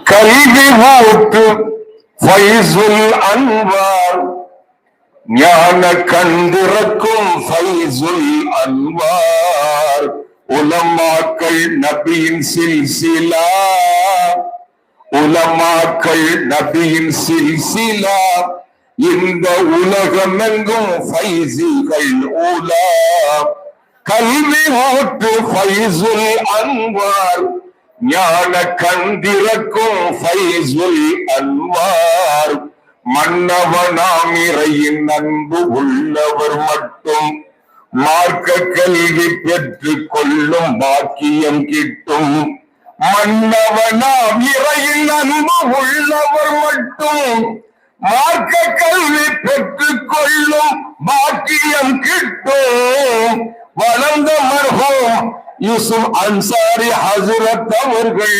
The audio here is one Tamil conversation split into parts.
கல்வி ஊட்டு ஃபைசுல் அன்வார் ஞான கண்டிறக்கும் ஃபைசுல் அன்வார் உலமாக்கள் நபியின் சில்சிலா உலமாக்கள் நபியின் சில்சிலா இந்த உலகமெங்கும் ஃபைசிகள் ஊலா கல்வி ஊட்டு ஃபைசுல் அன்வார் ஞான கண்டிறக்கும் ஃபைசுல் அன்வார் மன்னவனாம் இறையின் அன்பு உள்ளவர் மட்டும் மார்க்க கல்வி பெற்றுக் கொள்ளும் பாக்கியம் கிட்டும் மன்னவனாம் இறையின் அன்பு உள்ளவர் மட்டும் மார்க்க கல்வி பெற்றுக் கொள்ளும் பாக்கியம் கிட்டும் வளர்ந்த மர்ஹூம் யூசுப் அன்சாரி ஹஜ்ரத் அவர்கள்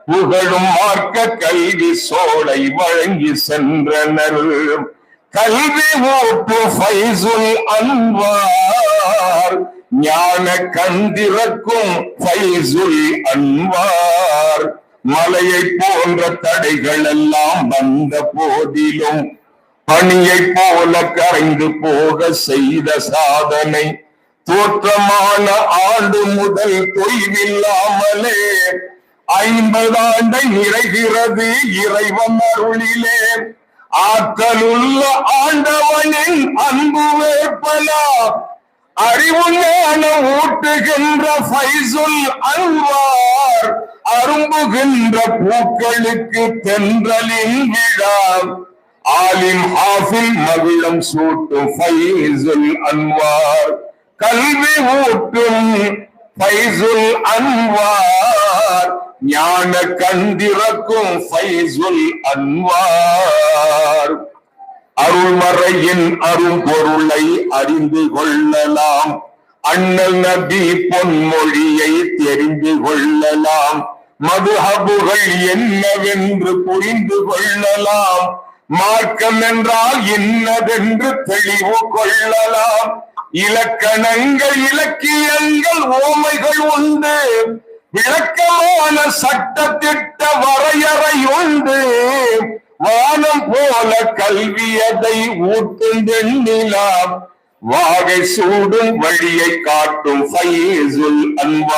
புகழும் மார்க்க கல்வி சோலை வழங்கி சென்றனர் கல்வி ஊட்டு ஃபைசுல் அன்வார் ஞான கண்டிறக்கும் ஃபைசுல் அன்வார் மலையை போன்ற தடைகள் எல்லாம் வந்த போதிலும் பனியை போல கரைந்து போக செய்த சாதனை தோற்றமான ஆண்டு முதல் தொய்வில்லாமலே 50 ஆண்டை நிறைகிறது இறைவன் அருளிலே ஆற்றலுள்ள ஆண்டவனின் அன்பு வேற்பலா அறிவு ஞானம் ஊட்டுகின்ற ஃபைசுல் அன்வார் அரும்புகின்ற பூக்களுக்கு தென்றலின் விழா ஆலிம் ஹாஃபில் மகிழம் சூட்டும் ஃபைசுல் அன்வார் கல்வி ஊட்டும் ஃபைசுல் அன்வார் ஞான கண்டிறக்கும் ஃபைசுல் அன்வார் அருள்மறையின் அரும்பொருளை அறிந்து கொள்ளலாம் அண்ணல் நபி பொன்மொழியை தெரிந்து கொள்ளலாம் மதுஹபுகள் என்னவென்று புரிந்து கொள்ளலாம் மார்க்கம் என்றால் என்னவென்று தெளிவு கொள்ளலாம் இலக்கணங்கள் இலக்கியங்கள் ஓமைகள் உண்டு விளக்கமான சட்டத்திட்ட வரையறை உண்டு வானம் போல கல்வியதை ஊட்டும் வெண்ணிலா வாகை சூடும் வழியை காட்டும் ஃபைசுல் அன்வார்